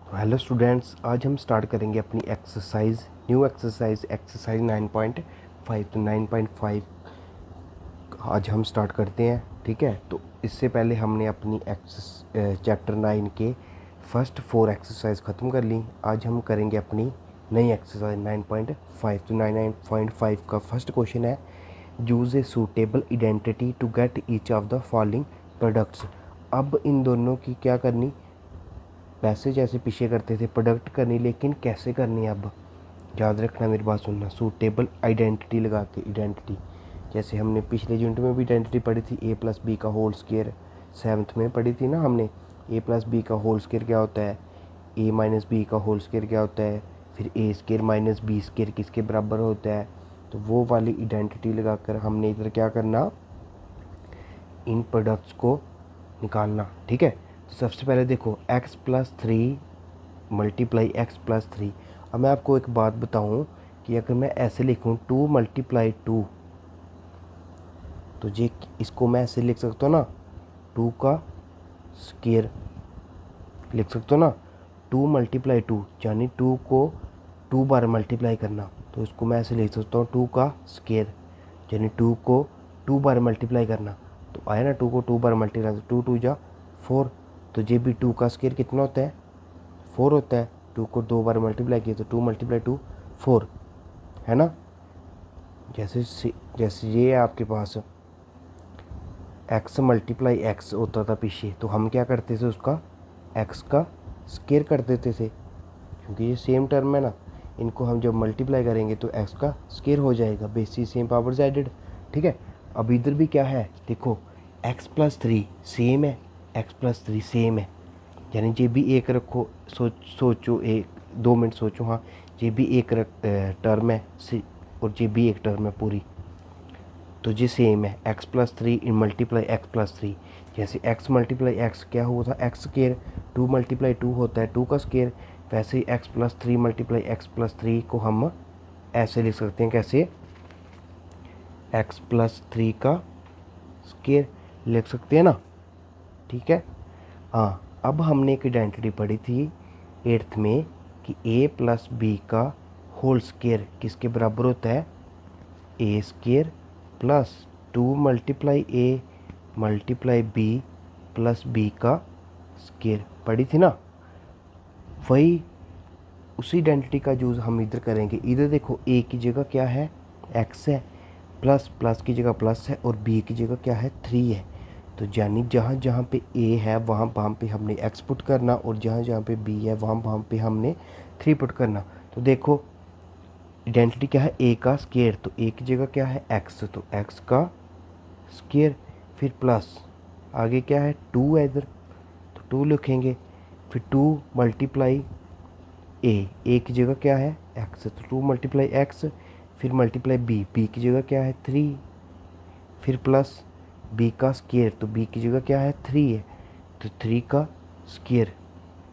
Hello students, आज हम start करेंगे अपनी एक्सरसाइज, न्यू एक्सरसाइज 9.5। तो 9.5 आज हम स्टार्ट करते हैं। ठीक है, तो इससे पहले हमने अपनी चैप्टर 9 के फर्स्ट 4 एक्सरसाइज ख़त्म कर ली। आज हम करेंगे अपनी नई एक्सरसाइज 9.5। तो 9.5 का फर्स्ट क्वेश्चन है, use a suitable identity to get each of the following products. अब इन दोनों की क्या करनी, वैसे जैसे पीछे करते थे प्रोडक्ट करनी, लेकिन कैसे करनी है अब याद रखना, मेरी बात सुनना। सूटेबल आइडेंटिटी लगा के, आइडेंटिटी जैसे हमने पिछले यूनिट में भी आइडेंटिटी पढ़ी थी, ए प्लस बी का होल स्क्वायर 7th में पढ़ी थी ना हमने। ए प्लस बी का होल स्क्वायर क्या होता है, ए माइनस बी का होल स्क्वायर क्या होता है, फिर ए स्क्वायर माइनस बी स्क्वायर किसके बराबर होता है। तो वो वाली आइडेंटिटी लगाकर हमने इधर क्या करना, इन प्रोडक्ट्स को निकालना। ठीक है, तो सबसे पहले देखो x+3 मल्टीप्लाई x+3। अब मैं आपको एक बात बताऊं कि अगर मैं ऐसे लिखूं 2 × 2, तो ये इसको मैं ऐसे लिख सकता हूँ ना, 2 का स्क्वायर लिख सकता हूँ ना। 2 × 2 यानी 2 को 2 बार मल्टीप्लाई करना, तो इसको मैं ऐसे लिख सकता हूँ 2 का स्क्वायर, यानी 2 को 2 बार मल्टीप्लाई करना। तो आया ना, 2 को 2 बार मल्टीप्लाई, 2 2 जा 4। तो ये भी 2 का स्क्वायर कितना होता है, 4 होता है। 2 को 2 बार मल्टीप्लाई किया तो 2 × 2 4 है ना। जैसे ये आपके पास x × x होता था पीछे, तो हम क्या करते थे, उसका x का स्क्वायर कर देते थे, क्योंकि ये सेम टर्म है ना। इनको हम जब मल्टीप्लाई करेंगे तो x का स्क्वायर हो जाएगा, बेसिस सेम पावर्स एडेड। ठीक है, अब इधर भी क्या है देखो, x+3 सेम है, x+3 सेम है, यानी ये भी एक रखो। सोचो, एक 2 मिनट सोचो। हाँ, ये भी एक टर्म है और ये भी एक टर्म है पूरी, तो ये सेम है। x+3 इन मल्टीप्लाई x+3, जैसे x × x क्या हुआ था, x स्क्वायर। 2 × 2 होता है 2 का स्क्वायर। वैसे ही x+3 × x+3 को हम ऐसे लिख सकते हैं, कैसे, x+3 का स्क्वायर लिख सकते हैं ना। ठीक है, हाँ। अब हमने एक आइडेंटिटी पढ़ी थी 8th में कि a + b का होल स्क्वायर किसके बराबर होता है, a square plus 2 × a × b plus b का स्क्वायर पढ़ी थी ना। वही उसी आइडेंटिटी का यूज़ हम इधर करेंगे। इधर देखो, a की जगह क्या है, x है, प्लस प्लस की जगह प्लस है, और b की जगह क्या है, 3 है। तो यानी जहाँ जहाँ पे a है वहाँ वहाँ पे हमने x पुट करना, और जहाँ जहाँ पे b है वहाँ वहाँ पे हमने 3 पुट करना। तो देखो आइडेंटिटी क्या है, a का स्क्वायर, तो a की जगह क्या है, x, तो x का स्क्वायर, फिर प्लस आगे क्या है, 2 है इधर, तो 2 लिखेंगे। फिर 2 × a की जगह क्या है, x, तो 2 × x, फिर मल्टीप्लाई b की जगह क्या है, 3, फिर प्लस b का स्क्वायर, तो b की जगह क्या है, 3 है, तो 3 का स्क्वायर।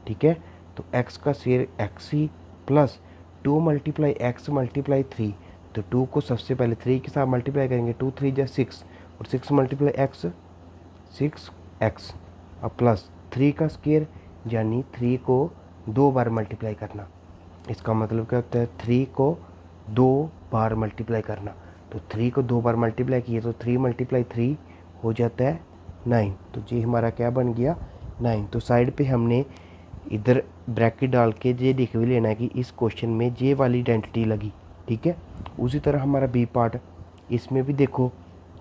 ठीक है, तो x का स्क्वायर x ही, प्लस 2 × x × 3, तो 2 को सबसे पहले 3 के साथ मल्टीप्लाई करेंगे, 2 3 जा 6, और 6 × x 6x, और प्लस 3 का स्क्वायर, यानी 3 को 2 बार मल्टीप्लाई करना। इसका मतलब क्या होता है, 3 को 2 बार मल्टीप्लाई करना। तो 3 को 2 बार मल्टीप्लाई किए तो 3 × 3 हो जाता है 9। तो ये हमारा क्या बन गया, 9। तो साइड पे हमने इधर ब्रैकेट डाल के ये लिख भी लेना है कि इस क्वेश्चन में ये वाली आइडेंटिटी लगी। ठीक है, उसी तरह हमारा बी पार्ट, इसमें भी देखो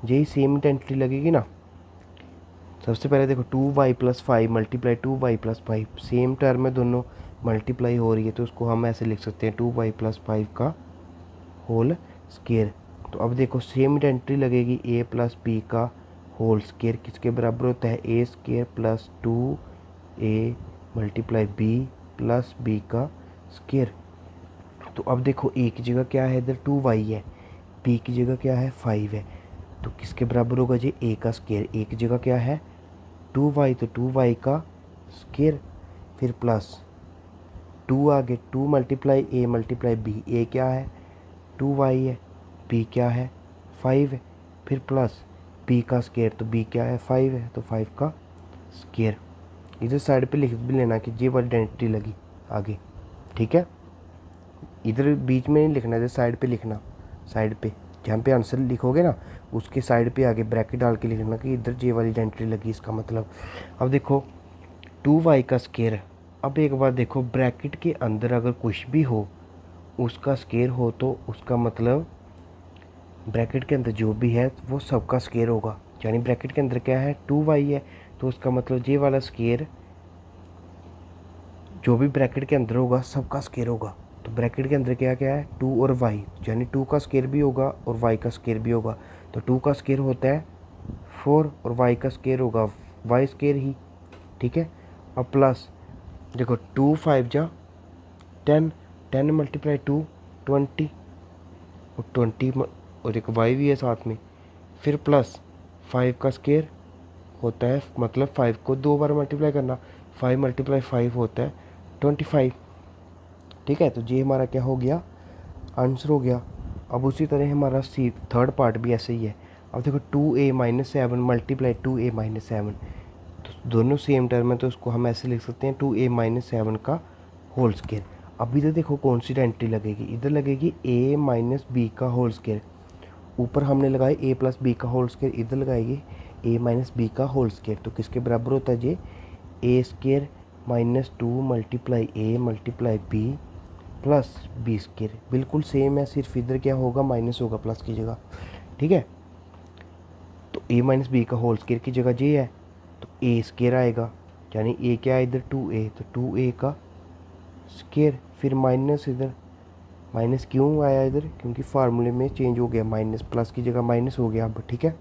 यही सेम आइडेंटिटी लगेगी ना। सबसे पहले देखो 2y + 5 × 2y + 5, सेम टर्म में दोनों मल्टीप्लाई हो रही है, तो उसको हम ऐसे लिख सकते हैं 2y + 5 का होल स्क्वायर। तो अब देखो सेम आइडेंटिटी लगेगी, a + b का होल स्क्वायर किसके बराबर होता है, a square plus 2a × b plus b का स्क्वायर। तो अब देखो a की जगह क्या है, इधर 2y है, b की जगह क्या है, 5 है, तो किसके बराबर होगा जी, a का स्क्वायर। a की जगह क्या है, 2y, तो 2y का स्क्वायर, फिर प्लस 2 आगे, 2 × a × b, a क्या है, 2y है, b क्या है, 5 है, फिर प्लस b का स्क्वायर, तो b क्या है, 5 है, तो 5 का स्क्वायर। इधर साइड पे लिख भी लेना कि ये वाली आइडेंटिटी लगी। आगे, ठीक है। इधर बीच में नहीं लिखना, इधर साइड पे लिखना, साइड पे जहाँ पे आंसर लिखोगे ना उसके साइड पे आगे ब्रैकेट डाल के लिखना कि इधर जे वाली आइडेंटिटी लगी, इसका मतलब। अब देखो 2y का स्केयर, अब एक बार देखो ब्रैकेट के अंदर अगर कुछ भी हो उसका स्केयर हो तो उसका मतलब ब्रैकेट के अंदर जो भी है वो सबका स्केयर होगा। यानी ब्रैकेट के अंदर क्या है 2y है तो उसका मतलब जे वाला स्केयर जो भी ब्रैकेट के अंदर होगा सबका स्केयर होगा। तो ब्रैकेट के अंदर क्या क्या है 2 और y, यानी 2 का स्केयर भी होगा और y का स्केयर भी होगा। तो 2 का स्केयर होता है 4 और y का स्केयर होगा y स्केयर ही, ठीक है। अब प्लस देखो 2 5 जा 10, 10 मल्टीप्लाई 2 20 और 20 और एक y भी है साथ में। फिर प्लस 5 का स्केयर होता है मतलब 5 को 2 बार मल्टीप्लाई करना, 5 मल्टीप्लाई 5 होता है 25, ठीक है। तो ये हमारा क्या हो गया आंसर हो गया। अब उसी तरह हमारा सी थर्ड पार्ट भी ऐसे ही है। अब देखो 2a-7 मल्टीप्लाई 2a-7, तो दोनों सेम टर्म है तो उसको हम ऐसे लिख सकते हैं 2a-7 का होल स्केयर। अब इधर देखो कौन सी आइडेंटिटी लगेगी, इधर लगेगी a-b का होल स्केयर। ऊपर हमने लगाया a+b का होल स्केयर, इधर लगाएगी a-b का होल स्केयर। तो किसके बराबर होता है ये a square -2 multiply a multiply b plus B square. बिल्कुल सेम है, सिर्फ इधर क्या होगा माइनस होगा प्लस की जगह, ठीक है। तो a-b का होल स्केयर की जगह ये है तो a स्केयर आएगा, यानी a क्या है इधर 2a, तो 2a का स्केयर। फिर माइनस, इधर माइनस क्यों आया इधर, क्योंकि फार्मूले में चेंज हो गया, माइनस प्लस की जगह माइनस हो गया अब, ठीक है।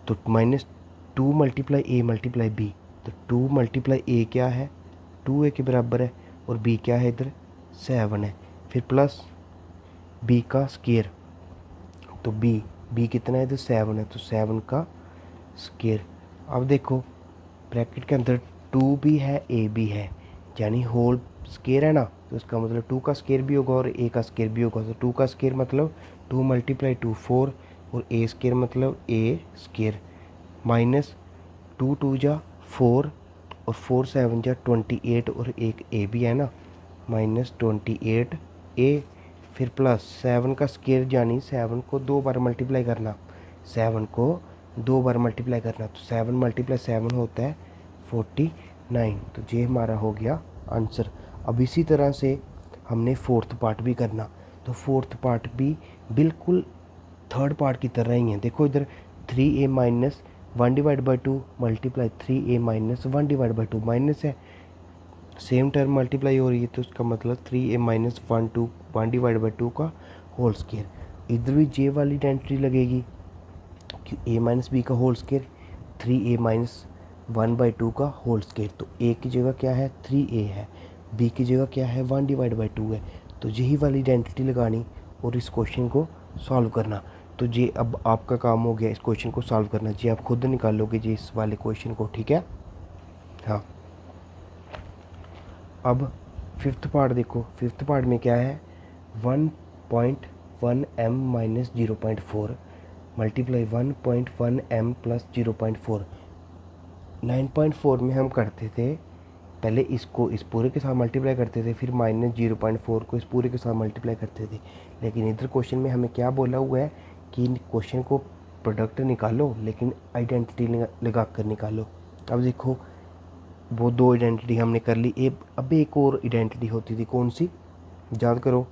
तो -2 मल्टीप्लाई a मल्टीप्लाई b, तो 2 मल्टीप्लाई a क्या है 2a के बराबर है और b क्या है इधर 7 है। फिर प्लस b का स्केयर, तो b कितना है इधर 7 है तो 7 का स्केयर। अब देखो ब्रैकेट के अंदर 2 भी है a भी है, यानी होल स्केयर है ना, तो इसका मतलब 2 का स्केयर भी होगा और a का स्केयर भी होगा। तो 2 का स्केयर मतलब 2 मल्टीप्लाई 2 4 और a स्केयर मतलब a स्केयर माइनस 2 2 जा 4 और 4 7 जा 28 और एक a भी है ना -28 a। फिर प्लस 7 का स्केयर यानी 7 को 2 बार मल्टीप्लाई करना, 7 को 2 बार मल्टीप्लाई करना, तो 7 मल्टीप्लाई 7 होता है 49। तो ये हमारा हो गया आंसर। अब इसी तरह से हमने फोर्थ पार्ट भी करना, तो फोर्थ पार्ट भी बिल्कुल थर्ड पार्ट की तरह ही है। देखो इधर 3a-1/2 मल्टीप्लाई 3a-1/2 माइनस है, सेम टर्म मल्टीप्लाई हो रही है तो उसका मतलब 3a-1/2 का होल स्केयर। इधर भी जे वाली आइडेंटिटी लगेगी कि a-b का होल स्केयर 3a-1/2 का होल स्केयर। तो a की जगह क्या है 3a है, b की जगह क्या है 1/2 है। तो यही वाली आइडेंटिटी लगानी और इस क्वेश्चन को सॉल्व करना। तो ये अब आपका काम हो गया इस क्वेश्चन को सॉल्व करना, जी आप खुद निकालोगे जी इस वाले क्वेश्चन को, ठीक है। हाँ अब फिफ्थ पार्ट देखो, फिफ्थ पार्ट में क्या है 1.1m minus 0.4 multiply 1.1m plus 0.4। 9.4 में हम करते थे पहले इसको इस पूरे के साथ मल्टीप्लाई करते थे, फिर -0.4 को इस पूरे के साथ मल्टीप्लाई करते थे। लेकिन इधर क्वेश्चन में हमें क्या बोला हुआ है कि क्वेश्चन को प्रोडक्ट निकालो लेकिन आइडेंटिटी लगा कर निकालो। अब देखो वो दो आइडेंटिटी हमने कर ली, अब एक और आइडेंटिटी होती थी कौन सी याद करो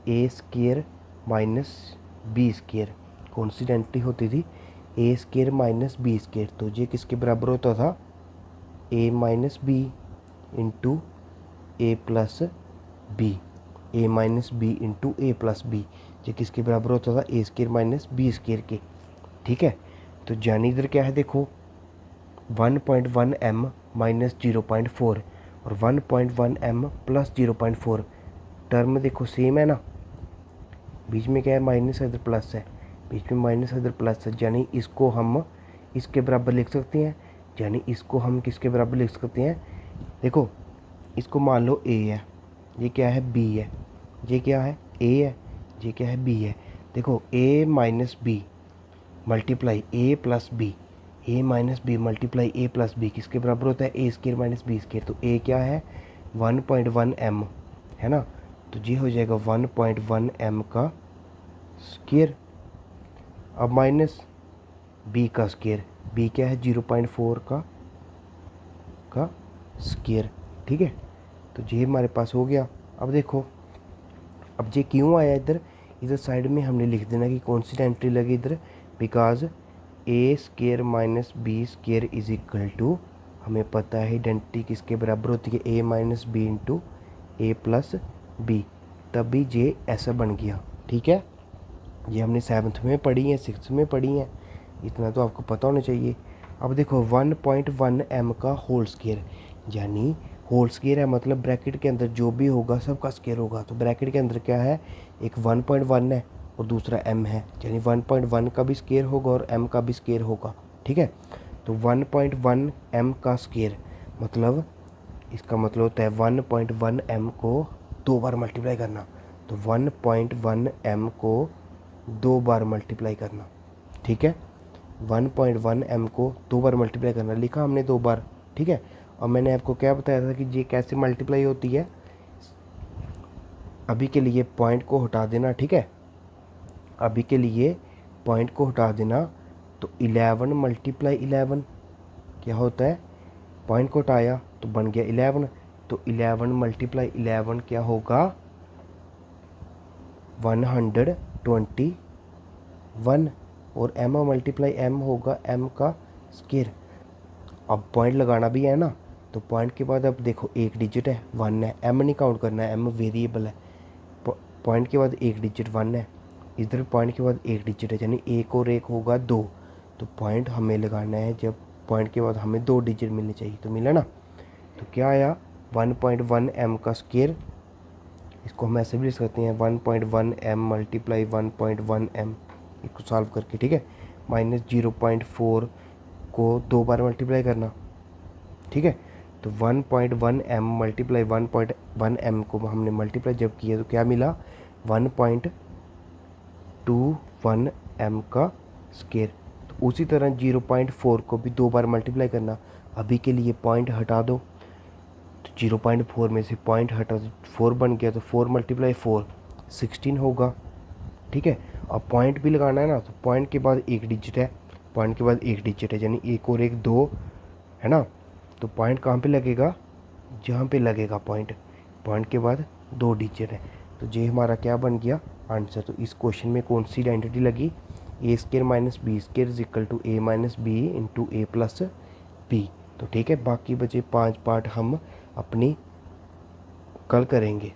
a square minus B square. कौन सी आइडेंटिटी होती थी a square minus B square. तो ये किसके बराबर होता था a minus B into A plus B, A minus B into A plus B. ये किसके बराबर होता था a square minus B square के, ठीक है। तो यानी इधर क्या है देखो 1.1m माइनस 0.4 और 1.1m प्लस 0.4 टर्म देखो सेम है ना, बीच में क्या है माइनस है इधर प्लस है, बीच में माइनस है इधर प्लस है, यानी इसको हम इसके बराबर लिख सकते हैं, यानी इसको हम किसके बराबर लिख सकते हैं। देखो इसको मान लो a है, ये क्या है b है, ये क्या है a है, ये क्या है b है। देखो a minus B multiply a plus B, a minus B multiply a plus B किसके बराबर होता है a square minus B square. तो a क्या है 1.1 m है ना, तो ये हो जाएगा 1.1 m का स्क्वायर। अब माइनस b का स्क्वायर, b क्या है 0.4 का स्क्वायर, ठीक है। तो ये हमारे पास हो गया। अब देखो, अब ये क्यों आया इधर, इधर साइड में हमने लिख देना कि कौन सी आइडेंटिटी लगी इधर, because A square minus B square is equal to, हमें पता है आइडेंटिटी किसके बराबर होती है, A minus B into A plus B, तभी ये ऐसा बन गया, ठीक है। ये हमने 7th में पढ़ी है, 6th में पढ़ी है, इतना तो आपको पता होना चाहिए। अब देखो 1.1 m का होल स्क्वायर, यानी होल स्क्वायर है मतलब ब्रैकेट के अंदर जो भी होगा सबका स्क्वायर होगा। तो ब्रैकेट के अंदर क्या है, एक 1.1 है और दूसरा m है, यानी 1.1 का भी स्क्वायर होगा और m का भी स्क्वायर होगा, ठीक है। तो 1.1 m का स्क्वायर मतलब, इसका मतलब होता है 1.1 m को 2 बार मल्टीप्लाई करना। तो 1.1 m को 2 बार मल्टीप्लाई करना, ठीक है। 1.1 m को 2 बार मल्टीप्लाई करना, लिखा हमने 2 बार, ठीक है। और मैंने आपको क्या बताया था कि ये कैसे मल्टीप्लाई होती है। अभी के लिए पॉइंट को हटा देना, ठीक है, अभी के लिए पॉइंट को हटा देना। तो 11 मल्टीप्लाई 11 क्या होता है, पॉइंट को हटाया तो बन गया 11। तो 11 मल्टीप्लाई 11 क्या होगा, 121, और m मल्टीप्लाई m होगा m का स्क्वायर। अब पॉइंट लगाना भी है ना, तो पॉइंट के बाद अब देखो एक डिजिट है 1 है, m नहीं काउंट करना है, m वेरिएबल है। पॉइंट के बाद एक डिजिट 1 है, इधर पॉइंट के बाद एक डिजिट है, यानी एक और एक होगा 2। तो पॉइंट हमें लगाना है जब पॉइंट के बाद हमें 2 डिजिट मिलने चाहिए, तो मिला ना। तो क्या आया 1.1 m का स्क्वायर, इसको हम ऐसे भी लिख सकते हैं 1.1 m मल्टीप्लाई 1.1 m, इसको सॉल्व करके, ठीक है। माइनस 0.4 को 2 बार मल्टीप्लाई करना, ठीक है। तो 1.1 m मल्टीप्लाई 1.1 m को हमने मल्टीप्लाई जब किया तो क्या मिला, 1.21 m का स्क्वायर। तो उसी तरह 0.4 को भी 2 बार मल्टीप्लाई करना। अभी के लिए पॉइंट हटा दो, तो 0.4 में से पॉइंट हटा तो 4 बन गया, तो 4 मल्टीप्लाई 4 16 होगा, ठीक है। अब पॉइंट भी लगाना है ना, तो पॉइंट के बाद एक डिजिट है, पॉइंट के बाद एक डिजिट है, यानी एक और एक 2 है ना। तो पॉइंट कहाँ पे लगेगा, जहाँ पे लगेगा पॉइंट, पॉइंट के बाद 2 डिजिट है। तो ये हमारा क्या बन गया आंसर। तो इस क्वेश्चन में कौन सी आइडेंटिटी लगी, A square minus B square is equal to A minus B into A plus B. तो ठीक है, बाकी बचे 5 पार्ट हम अपनी कल करेंगे।